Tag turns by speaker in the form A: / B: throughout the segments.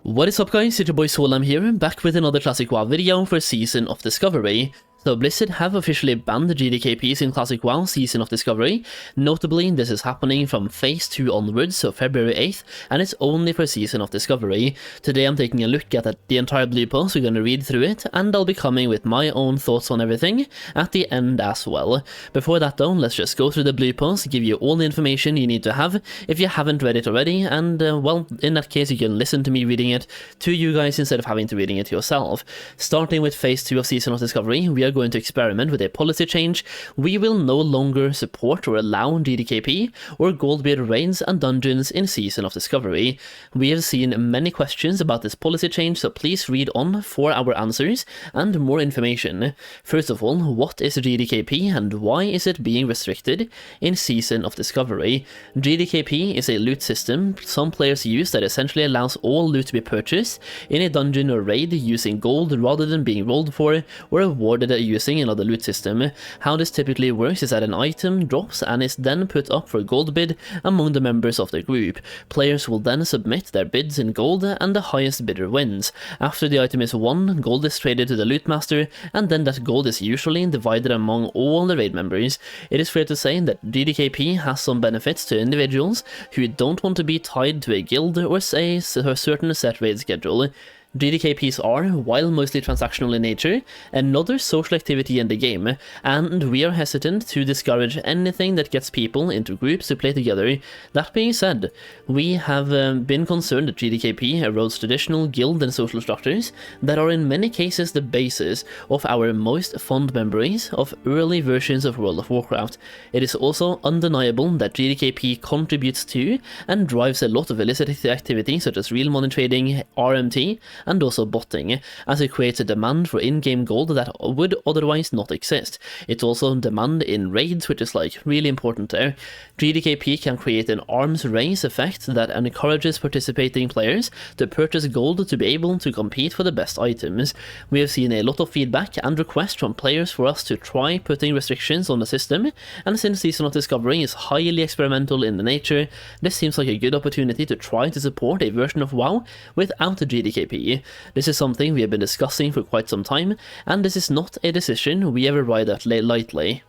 A: What is up guys, it's your boy Solheim here, back with another Classic WoW video for Season of Discovery. So Blizzard have officially banned the GDKPs in Classic WoW Season of Discovery. Notably, this is happening from Phase 2 onwards, so February 8th, and it's only for Season of Discovery. Today I'm taking a look at the entire blue post, we're going to read through it, and I'll be coming with my own thoughts on everything at the end as well. Before that though, let's just go through the blue post, give you all the information you need to have if you haven't read it already, and well, in that case you can listen to me reading it to you guys instead of having to reading it yourself. Starting with Phase 2 of Season of Discovery, we are going to experiment with a policy change. We will no longer support or allow GDKP or Goldbeard raids and dungeons in Season of Discovery. We have seen many questions about this policy change, so please read on for our answers and more information. First of all, what is GDKP and why is it being restricted in Season of Discovery? GDKP is a loot system some players use that essentially allows all loot to be purchased in a dungeon or raid using gold rather than being rolled for or awarded using another loot system. How this typically works is that an item drops and is then put up for gold bid among the members of the group. Players will then submit their bids in gold and the highest bidder wins. After the item is won, gold is traded to the loot master, and then that gold is usually divided among all the raid members. It is fair to say that GDKP has some benefits to individuals who don't want to be tied to a guild or say a certain set raid schedule. GDKPs are, while mostly transactional in nature, another social activity in the game, and we are hesitant to discourage anything that gets people into groups to play together. That being said, we have been concerned that GDKP erodes traditional guild and social structures that are in many cases the basis of our most fond memories of early versions of World of Warcraft. It is also undeniable that GDKP contributes to and drives a lot of illicit activity such as real money trading, RMT, and also botting, as it creates a demand for in-game gold that would otherwise not exist. It's also demand in raids, which is like really important there. GDKP can create an arms race effect that encourages participating players to purchase gold to be able to compete for the best items. We have seen a lot of feedback and requests from players for us to try putting restrictions on the system, and since Season of Discovery is highly experimental in the nature, this seems like a good opportunity to try to support a version of WoW without the GDKP. This is something we have been discussing for quite some time, and this is not a decision we ever ride at lightly.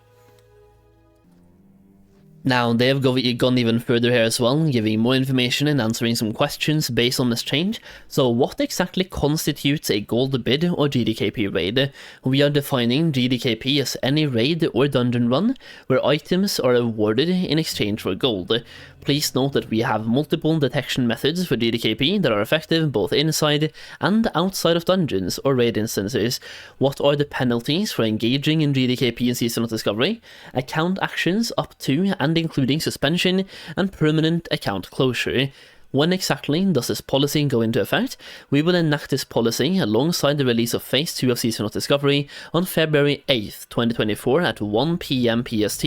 A: Now, they have gone even further here as well, giving more information and answering some questions based on this change. So what exactly constitutes a gold bid or GDKP raid? We are defining GDKP as any raid or dungeon run where items are awarded in exchange for gold. Please note that we have multiple detection methods for GDKP that are effective both inside and outside of dungeons or raid instances. What are the penalties for engaging in GDKP in Season of Discovery? Account actions up to and including suspension and permanent account closure. When exactly does this policy go into effect? We will enact this policy alongside the release of Phase 2 of Season of Discovery on February 8th, 2024 at 1 PM PST.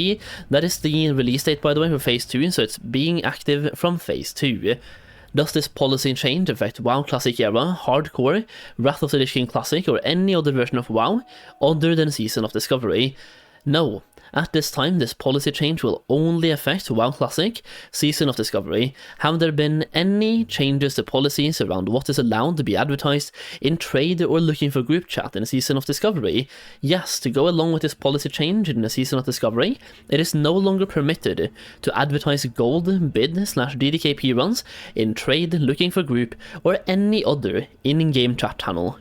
A: That is the release date, by the way, for Phase 2, so it's being active from Phase 2. Does this policy change affect WoW Classic Era, Hardcore, Wrath of the Lich King Classic, or any other version of WoW other than Season of Discovery? No. At this time, this policy change will only affect WoW Classic, Season of Discovery. Have there been any changes to policies around what is allowed to be advertised in trade or looking for group chat in a Season of Discovery? Yes, to go along with this policy change in a Season of Discovery, it is no longer permitted to advertise gold bid/GDKP runs in trade, looking for group, or any other in-game chat channel.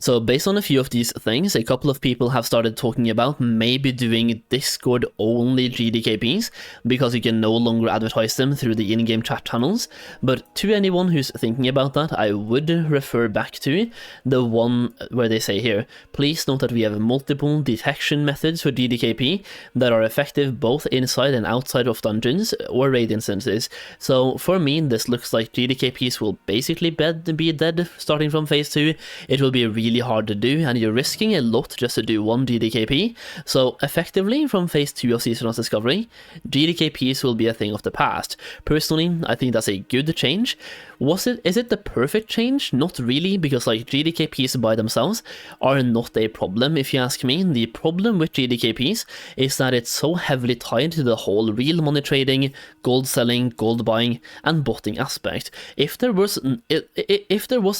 A: So based on a few of these things, a couple of people have started talking about maybe doing Discord only GDKPs, because you can no longer advertise them through the in-game chat channels. But to anyone who's thinking about that, I would refer back to the one where they say here, please note that we have multiple detection methods for GDKP that are effective both inside and outside of dungeons or raid instances. So for me, this looks like GDKPs will basically be dead starting from Phase 2. It will be really really hard to do, and you're risking a lot just to do one GDKP. So effectively, from phase 2 of Season of Discovery, GDKPs will be a thing of the past. Personally, I think that's a good change. Is it the perfect change? Not really, because like GDKPs by themselves are not a problem, if you ask me. The problem with GDKPs is that it's so heavily tied to the whole real money trading, gold selling, gold buying, and botting aspect. If there was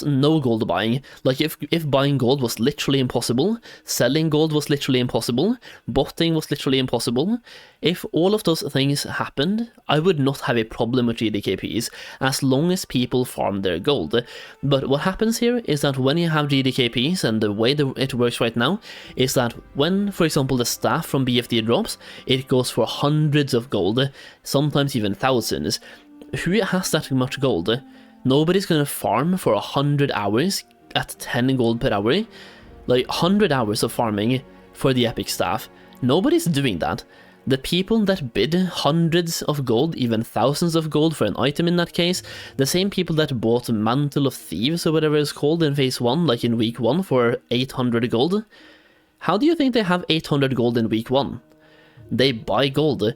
A: no gold buying, like if buying gold was literally impossible, selling gold was literally impossible, botting was literally impossible, if all of those things happened, I would not have a problem with GDKPs, as long as people farm their gold. But what happens here is that when you have GDKPs, and the way that it works right now, is that when, for example, the staff from BFD drops, it goes for hundreds of gold, sometimes even thousands. Who has that much gold? Nobody's gonna farm for 100 hours at 10 gold per hour. Like 100 hours of farming for the epic staff. Nobody's doing that. The people that bid hundreds of gold, even thousands of gold for an item in that case, the same people that bought Mantle of Thieves or whatever it's called in phase 1, like in week 1 for 800 gold. How do you think they have 800 gold in week 1? They buy gold.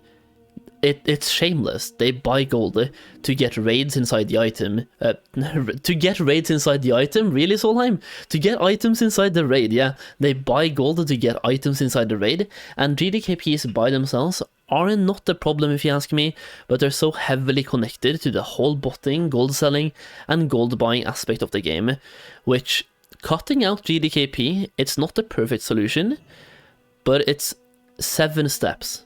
A: It's shameless. They buy gold to get raids inside the item. To get raids inside the item? Really, Solheim? To get items inside the raid, yeah. They buy gold to get items inside the raid, and GDKPs by themselves are not the problem if you ask me, but they're so heavily connected to the whole botting, gold selling, and gold buying aspect of the game, which, cutting out GDKP, it's not the perfect solution, but it's 7 steps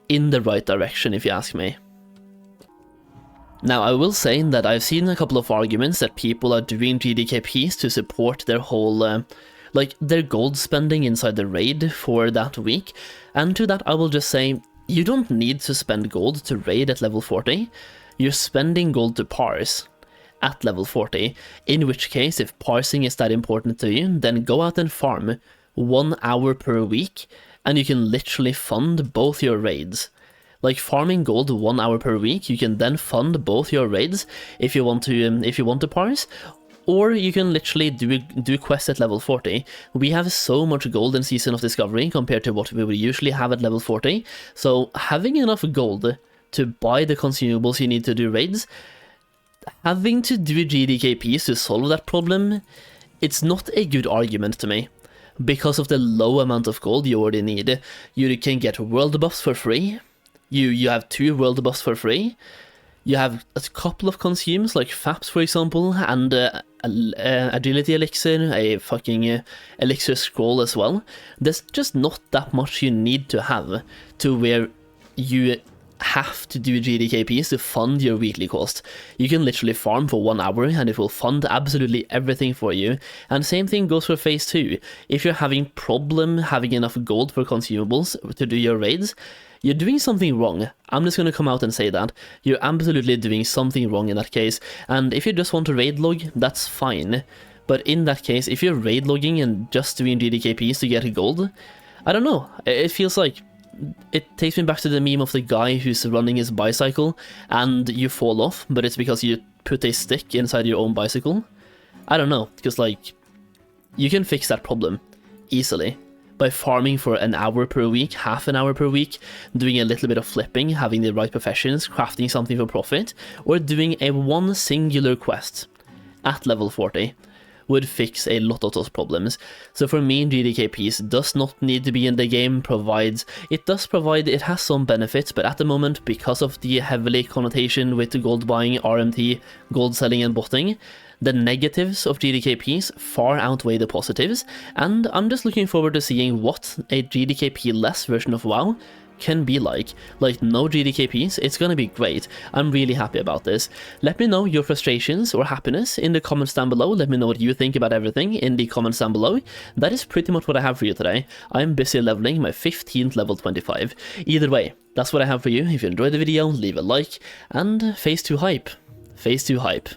A: in the right direction, if you ask me. Now, I will say that I've seen a couple of arguments that people are doing GDKPs to support their whole, like, their gold spending inside the raid for that week, and to that I will just say, you don't need to spend gold to raid at level 40, you're spending gold to parse at level 40, in which case, if parsing is that important to you, then go out and farm 1 hour per week, and you can literally fund both your raids. Like farming gold 1 hour per week, you can then fund both your raids if you want to parse, or you can literally do quests at level 40. We have so much gold in Season of Discovery compared to what we would usually have at level 40, so having enough gold to buy the consumables you need to do raids, having to do GDKPs to solve that problem, it's not a good argument to me. Because of the low amount of gold you already need, you can get world buffs for free, you have 2 world buffs for free, you have a couple of consumes like FAQs for example, and agility elixir, a fucking elixir scroll as well. There's just not that much you need to have to where you have to do GDKPs to fund your weekly cost. You can literally farm for 1 hour and it will fund absolutely everything for you. And same thing goes for phase 2. If you're having problem having enough gold for consumables to do your raids, you're doing something wrong. I'm just gonna come out and say that. You're absolutely doing something wrong in that case. And if you just want to raid log, that's fine. But in that case, if you're raid logging and just doing GDKPs to get gold, I don't know, it feels like it takes me back to the meme of the guy who's running his bicycle and you fall off, but it's because you put a stick inside your own bicycle. I don't know, because like, you can fix that problem easily by farming for an hour per week, half an hour per week, doing a little bit of flipping, having the right professions, crafting something for profit, or doing a one singular quest at level 40. Would fix a lot of those problems. So for me, GDKPs does not need to be in the game, it has some benefits, but at the moment, because of the heavily connotation with the gold buying, RMT, gold selling and botting, the negatives of GDKPs far outweigh the positives, and I'm just looking forward to seeing what a GDKP-less version of WoW can be like no GDKPs. It's gonna be great. I'm really happy about this. Let me know your frustrations or happiness in the comments down below. Let me know what you think about everything in the comments down below. That is pretty much what I have for you today. I'm busy leveling my 15th level 25. Either way, that's what I have for you. If you enjoyed the video, leave a like, and phase 2 hype. Phase 2 hype.